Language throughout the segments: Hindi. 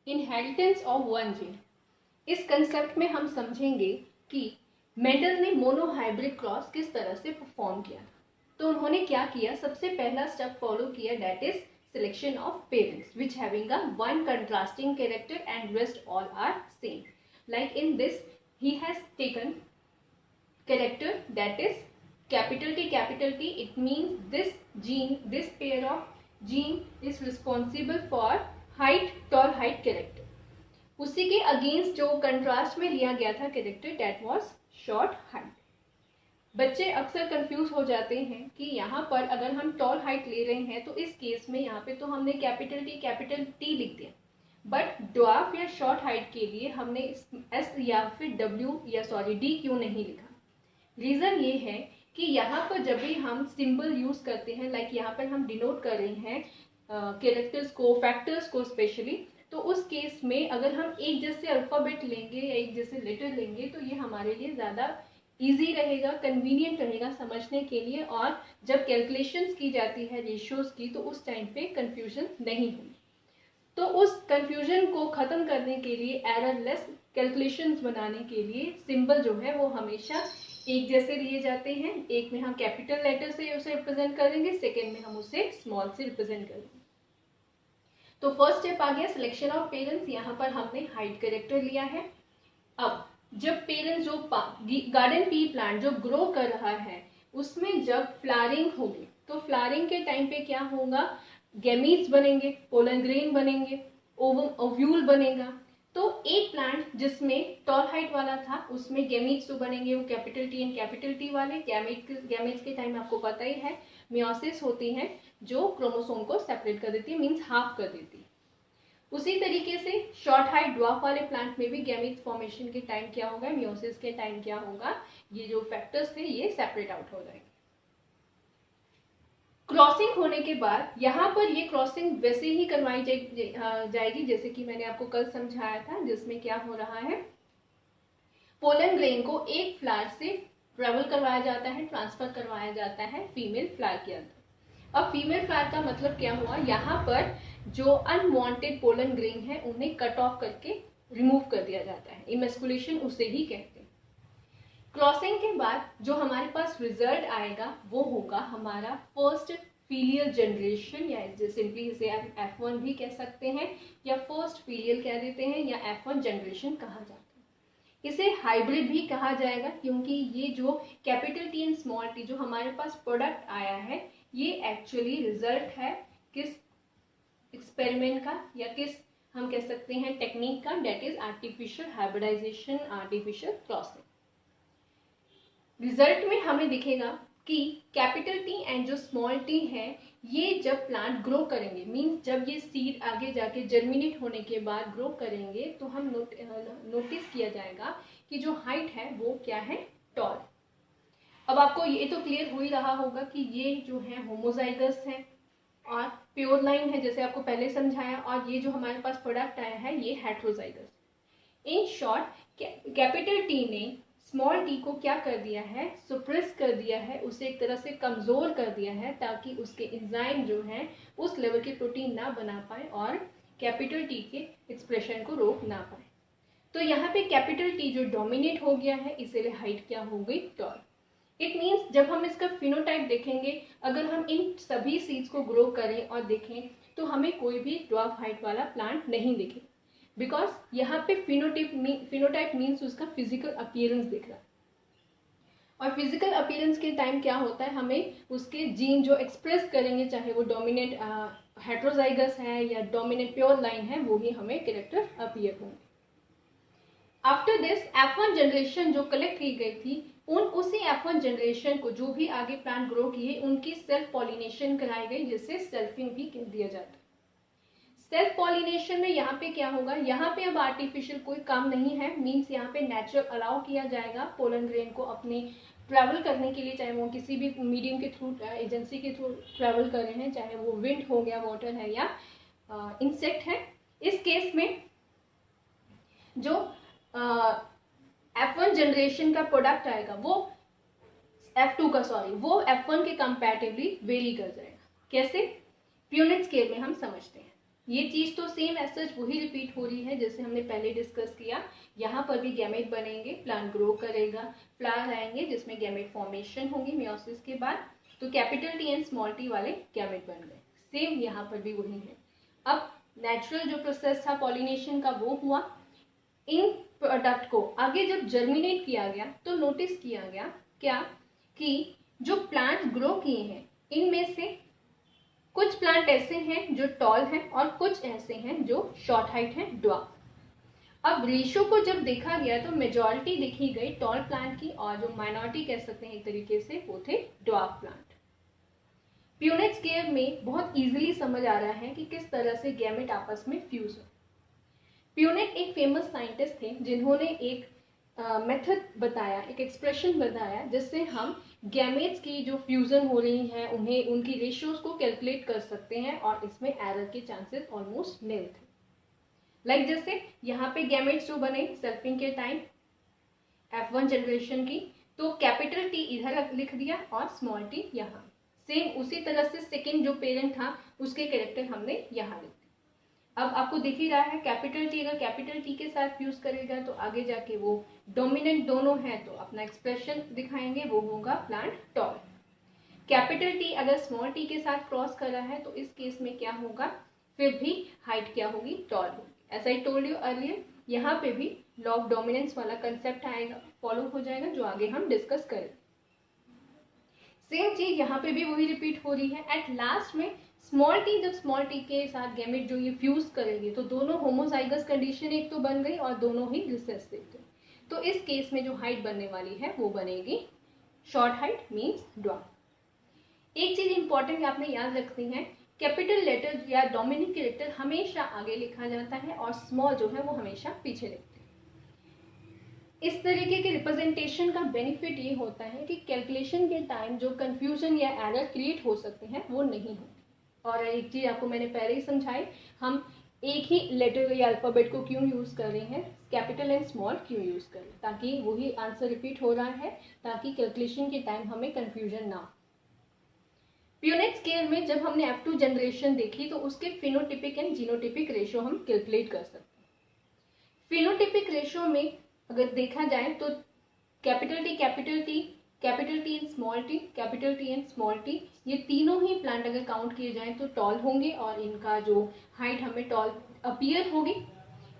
Inheritance of one gene. इस कंसेप्ट में हम समझेंगे कि मेंडल ने मोनोहाइब्रिड क्रॉस किस तरह से परफॉर्म किया। तो उन्होंने क्या किया, सबसे पहला स्टेप फॉलो किया, that is selection of parents which having a one contrasting character and rest all are same. Like in this he has taken character that is capital T, it means this gene, this pair of gene is responsible for height, tall height character. उसी के अगेंस्ट जो कंट्रास्ट में लिया गया था character, that was short height. बच्चे अक्सर कंफ्यूज हो जाते हैं कि यहाँ पर अगर हम टॉल हाइट ले रहे हैं तो इस केस में यहाँ पे तो हमने कैपिटल टी लिख दिया, बट ड्वार्फ या शॉर्ट हाइट के लिए हमने एस या फिर डब्ल्यू या सॉरी डी क्यों नहीं लिखा। रीजन ये है कि यहाँ पर जब भी हम सिंबल यूज करते हैं, लाइक यहाँ पर हम डिनोट कर रहे हैं कैरेक्टर्स को, फैक्टर्स को स्पेशली, तो उस केस में अगर हम एक जैसे अल्फाबेट लेंगे या एक जैसे लेटर लेंगे तो ये हमारे लिए ज़्यादा इजी रहेगा, कन्वीनियंट रहेगा समझने के लिए, और जब कैलकुलेशंस की जाती है रेशियोज की तो उस टाइम पे कंफ्यूजन नहीं होगी। तो उस कंफ्यूजन को ख़त्म करने के लिए, एररलेस कैलकुलेशंस बनाने के लिए सिंबल जो है वो हमेशा एक जैसे लिए जाते हैं। एक में हम कैपिटल लेटर से उसे रिप्रेजेंट करेंगे, सेकेंड में हम उसे स्मॉल से रिप्रेजेंट करेंगे। तो फर्स्ट स्टेप आ गया सिलेक्शन ऑफ पेरेंट्स। यहाँ पर हमने हाइट कैरेक्टर लिया है। अब जब पेरेंट्स जो गार्डन पी प्लांट जो ग्रो कर रहा है उसमें जब फ्लावरिंग होगी तो फ्लावरिंग के टाइम पे क्या होगा, गैमीट्स बनेंगे, पोलन ग्रेन बनेंगे, ओव्यूल बनेगा। तो एक प्लांट जिसमें टॉल हाइट वाला था उसमें गैमीट्स जो बनेंगे वो capital T and capital T वाले। गैमेट्स के टाइम आपको पता ही है मियोसिस होती है जो क्रोमोसोम को सेपरेट कर देती है, मीन्स हाफ कर देती है। उसी तरीके से शॉर्ट हाइट ड्वार्फ वाले प्लांट में भी गैमीट्स फॉर्मेशन के टाइम क्या होगा, मियोसिस के टाइम क्या होगा, ये जो फैक्टर्स थे ये सेपरेट आउट हो जाएंगे। क्रॉसिंग होने के बाद यहाँ पर ये क्रॉसिंग वैसे ही करवाई जाएगी जैसे कि मैंने आपको कल समझाया था, जिसमें क्या हो रहा है, पोलन ग्रेन को एक फ्लावर से ट्रेवल करवाया जाता है, ट्रांसफर करवाया जाता है फीमेल फ्लावर के अंदर। अब फीमेल फ्लावर का मतलब क्या हुआ, यहाँ पर जो अनवांटेड पोलन ग्रेन है उन्हें कट ऑफ करके रिमूव कर दिया जाता है, इमेस्कुलेशन उसे ही कहते हैं। क्रॉसिंग के बाद जो हमारे पास रिजल्ट आएगा वो होगा हमारा फर्स्ट फीलियल जनरेशन, या सिंपली इसे आप F1 भी कह सकते हैं या फर्स्ट फीलियल कह देते हैं या F1 जनरेशन कहा जाता है। इसे हाइब्रिड भी कहा जाएगा क्योंकि ये जो capital T and small T जो हमारे पास प्रोडक्ट आया है ये एक्चुअली रिजल्ट है किस एक्सपेरिमेंट का या किस हम कह सकते हैं टेक्निक का, that is artificial hybridisation, artificial crossing. Result में हमें दिखेगा कि कैपिटल टी एंड जो स्मॉल टी है ये जब प्लांट ग्रो करेंगे, मीन्स जब ये सीड आगे जाके जर्मिनेट होने के बाद ग्रो करेंगे तो हम नोटिस किया जाएगा कि जो हाइट है वो क्या है, टॉल। अब आपको ये तो क्लियर हो ही रहा होगा कि ये जो है होमोजाइगस है और प्योर लाइन है जैसे आपको पहले समझाया, और ये जो हमारे पास प्रोडक्ट आया है ये heterozygous. In short capital T ने स्मॉल टी को क्या कर दिया है, सुप्रेस कर दिया है, उसे एक तरह से कमज़ोर कर दिया है ताकि उसके एंजाइम जो हैं उस लेवल के प्रोटीन ना बना पाए और कैपिटल टी के एक्सप्रेशन को रोक ना पाए। तो यहाँ पे कैपिटल टी जो डोमिनेट हो गया है इसीलिए हाइट क्या हो गई, टॉल। इट मीन्स जब हम इसका फिनोटाइप देखेंगे, अगर हम इन सभी सीड्स को ग्रो करें और देखें तो हमें कोई भी ड्वार्फ हाइट वाला प्लांट नहीं दिखेगा, बिकॉज यहाँ पे फिनोटाइप मीन्स उसका फिजिकल अपीयरेंस दिख रहा है। और फिजिकल अपीयरेंस के टाइम क्या होता है, हमें उसके जीन जो एक्सप्रेस करेंगे चाहे वो डोमिनेंट हेट्रोजाइगस है या डोमिनेंट प्योर लाइन है वो ही हमें कैरेक्टर अपीयर होंगे। आफ्टर दिस F1 जनरेशन जो कलेक्ट की गई थी उसी F1 जनरेशन को जो भी आगे प्लांट ग्रो किए उनकी सेल्फ पॉलिनेशन कराई गई जिससे सेल्फिंग भी कह दिया जाता है। सेल्फ पॉलिनेशन में यहाँ पे क्या होगा, यहाँ पे अब आर्टिफिशियल कोई काम नहीं है, मीन्स यहाँ पे नेचुरल अलाउ किया जाएगा पोलन ग्रेन को अपने ट्रैवल करने के लिए, चाहे वो किसी भी मीडियम के थ्रू एजेंसी के थ्रू ट्रैवल कर रहे हैं, चाहे वो विंड हो गया, वाटर है या इंसेक्ट है। इस केस में जो F1 जनरेशन का प्रोडक्ट आएगा वो वो F1 के कंपैरेटिवली वेरी कर जाएगा। कैसे, यूनिट स्केल में हम समझते हैं। ये चीज तो सेम एज सच वही रिपीट हो रही है जैसे हमने पहले डिस्कस किया। यहाँ पर भी गैमेट बनेंगे, प्लांट ग्रो करेगा, फ्लावर आएंगे जिसमें गैमेट फॉर्मेशन होगी मियोसिस के बाद। तो capital T and small T वाले गैमेट बन गए। सेम यहाँ पर भी वही है। अब नेचुरल जो प्रोसेस था पॉलिनेशन का वो हुआ। इन प्रोडक्ट को आगे जब जर्मिनेट किया गया तो नोटिस किया गया क्या कि जो प्लांट ग्रो किए हैं इनमें से कुछ प्लांट ऐसे हैं जो टॉल हैं और कुछ ऐसे हैं जो शॉर्ट हाइट हैं, ड्वार्फ। अब रेशो को जब देखा गया तो मेजॉरिटी देखी गई टॉल प्लांट की और जो माइनॉरिटी कह सकते हैं एक तरीके से वो थे ड्वार्फ प्लांट। प्यूनेट स्केयर में बहुत इजीली समझ आ रहा है कि किस तरह से गैमेट आपस में फ्यूज हो। प्यूनेट एक फेमस साइंटिस्ट थे जिन्होंने एक मेथड बताया, एक एक्सप्रेशन बताया जिससे हम गैमेट्स की जो फ्यूजन हो रही है उन्हें उनकी रेशियोज को कैलकुलेट कर सकते हैं और इसमें एरर के चांसेस ऑलमोस्ट निल थे। लाइक जैसे यहाँ पे गैमेट्स जो बने सेल्फिंग के टाइम F1 जनरेशन की, तो कैपिटल टी इधर लिख दिया और स्मॉल टी यहाँ। सेम उसी तरह से सेकेंड जो पेरेंट था उसके कैरेक्टर हमने यहाँ लिख दिया। अब आपको दिख ही रहा है कैपिटल टी अगर कैपिटल टी के साथ यूज करेगा तो आगे जाके वो डोमिनेंट दोनों हैं तो अपना एक्सप्रेशन दिखाएंगे, वो होगा प्लांट टॉल। कैपिटल टी अगर स्मॉल टी के साथ क्रॉस कर रहा है तो इस केस में क्या होगा, फिर भी हाइट क्या होगी, टॉल होगी। As I told you earlier, यहाँ पे भी लॉ ऑफ डोमिनेंस वाला कंसेप्ट आएगा, फॉलो हो जाएगा जो आगे हम डिस्कस करेंगे। सेम चीज यहाँ पे भी वही रिपीट हो रही है। एट लास्ट में स्मॉल टी जब स्मॉल टी के साथ गैमेट जो ये फ्यूज करेंगे तो दोनों होमोजाइगस कंडीशन एक तो बन गई और दोनों ही रिसेसिव थे। तो इस केस में जो हाइट बनने वाली है वो बनेगी शॉर्ट हाइट मींस ड्वार्फ। एक चीज इंपॉर्टेंट आपने याद रखनी है, कैपिटल लेटर या डोमिनेंट कैरेक्टर हमेशा आगे लिखा जाता है और स्मॉल जो है वो हमेशा पीछे लिखते हैं। इस तरीके के रिप्रेजेंटेशन का बेनिफिट ये होता है कि कैलकुलेशन के टाइम जो कंफ्यूजन या एरर क्रिएट हो सकते हैं वो नहीं होते। और एक चीज आपको मैंने पहले ही समझाई, हम एक ही लेटर या अल्फाबेट को क्यों यूज कर रहे हैं, कैपिटल एंड स्मॉल क्यों यूज कर रहे हैं, ताकि वही आंसर रिपीट हो रहा है ताकि कैलकुलेशन के टाइम हमें कंफ्यूजन ना हो। प्यूनेट स्केल में जब हमने F2 जनरेशन देखी तो उसके फिनोटिपिक एंड जीनोटिपिक रेशो हम कैलकुलेट कर सकते हैं। फिनोटिपिक रेशो में अगर देखा जाए तो capital T and small T, capital T and small T, ये तीनों ही प्लांट अगर काउंट किए जाएं तो टॉल होंगे और इनका जो हाइट हमें टॉल अपीयर होगी।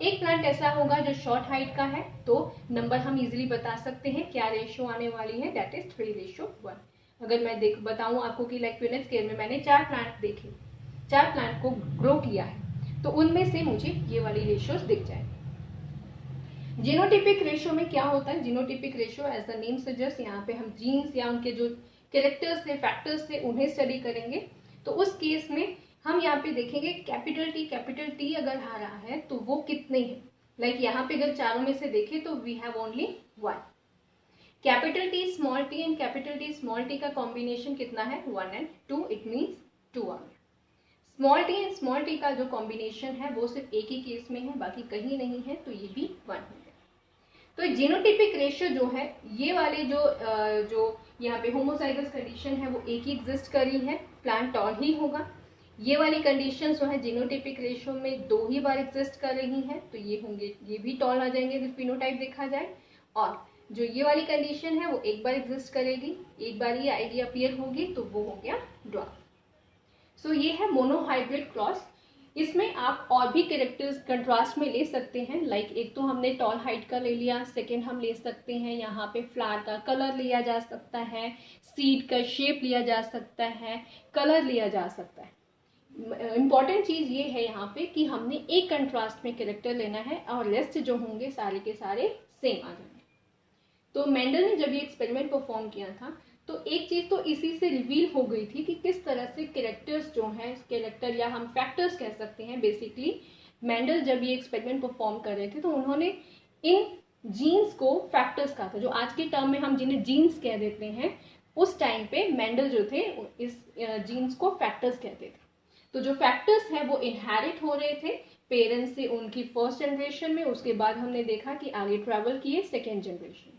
एक प्लांट ऐसा होगा जो शॉर्ट हाइट का है तो नंबर हम इजीली बता सकते हैं क्या रेशियो आने वाली है, दैट इज 3:1। अगर मैं बताऊं आपको कि लाइक प्यूनेट स्केल में मैंने 4 प्लांट देखे, 4 प्लांट को ग्रो किया है तो उनमें से मुझे ये वाली रेशियोज दिख जाए। जीनोटिपिक रेशियो में क्या होता है, genotypic ratio as the name suggest, यहाँ पे हम जीन्स या उनके जो कैरेक्टर्स थे, फैक्टर्स थे, उन्हें स्टडी करेंगे। तो उस केस में हम यहाँ पे देखेंगे कैपिटल टी अगर आ रहा है तो वो कितने हैं। लाइक यहाँ पे अगर चारों में से देखें तो we have only 1। Capital T small T and capital T small T का कॉम्बिनेशन कितना है, 1 and 2, इट मीन्स 2 आ गया। Small T and small T का जो कॉम्बिनेशन है वो सिर्फ एक ही केस में है, बाकी कहीं नहीं है, तो ये भी 1 है। तो जीनोटिपिक रेशियो जो है, ये वाले जो यहाँ पे होमोजाइगस कंडीशन है वो एक ही एग्जिस्ट कर रही है, प्लांट टॉल ही होगा। ये वाली कंडीशन जो है जीनोटिपिक रेशियो में 2 ही बार एग्जिस्ट कर रही हैं तो ये होंगे, ये भी टॉल आ जाएंगे अगर फिनोटाइप देखा जाए। और जो ये वाली कंडीशन है वो एक बार एग्जिस्ट करेगी, एक बार ही आएगी, अपीयर होगी, तो वो हो गया ड्वार्फ। सो ये है मोनोहाइब्रिड क्रॉस। इसमें आप और भी कैरेक्टर्स कंट्रास्ट में ले सकते हैं। लाइक एक तो हमने टॉल हाइट का ले लिया, सेकंड हम ले सकते हैं यहाँ पे फ्लावर का कलर लिया जा सकता है, सीड का शेप लिया जा सकता है, कलर लिया जा सकता है। इम्पॉर्टेंट चीज ये है यहाँ पे कि हमने एक कंट्रास्ट में कैरेक्टर लेना है और रेस्ट जो होंगे सारे के सारे सेम आ जाएंगे। तो मेंडल ने जब ये एक्सपेरिमेंट परफॉर्म किया था तो एक चीज तो इसी से रिवील हो गई थी कि किस तरह से कैरेक्टर्स जो हैं, कैरेक्टर या हम फैक्टर्स कह सकते हैं बेसिकली, मेंडल जब ये एक्सपेरिमेंट परफॉर्म कर रहे थे तो उन्होंने इन जीन्स को फैक्टर्स कहा था। जो आज के टर्म में हम जिन्हें जीन्स कह देते हैं, उस टाइम पे मेंडल जो थे इस जीन्स को फैक्टर्स कहते थे। तो जो फैक्टर्स हैं वो इनहेरिट हो रहे थे पेरेंट्स से उनकी फर्स्ट जनरेशन में, उसके बाद हमने देखा कि आगे ट्रेवल किए सेकेंड जनरेशन।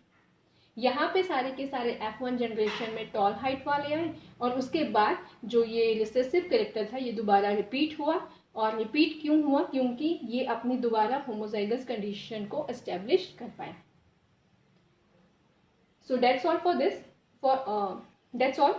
यहाँ पे सारे के सारे F1 जनरेशन में टॉल हाइट वाले आए और उसके बाद जो ये रिसेसिव कैरेक्टर था ये दोबारा रिपीट हुआ और रिपीट क्यों हुआ? क्योंकि ये अपनी दोबारा होमोजाइगस कंडीशन को एस्टेब्लिश कर पाए. So that's all for this. That's all.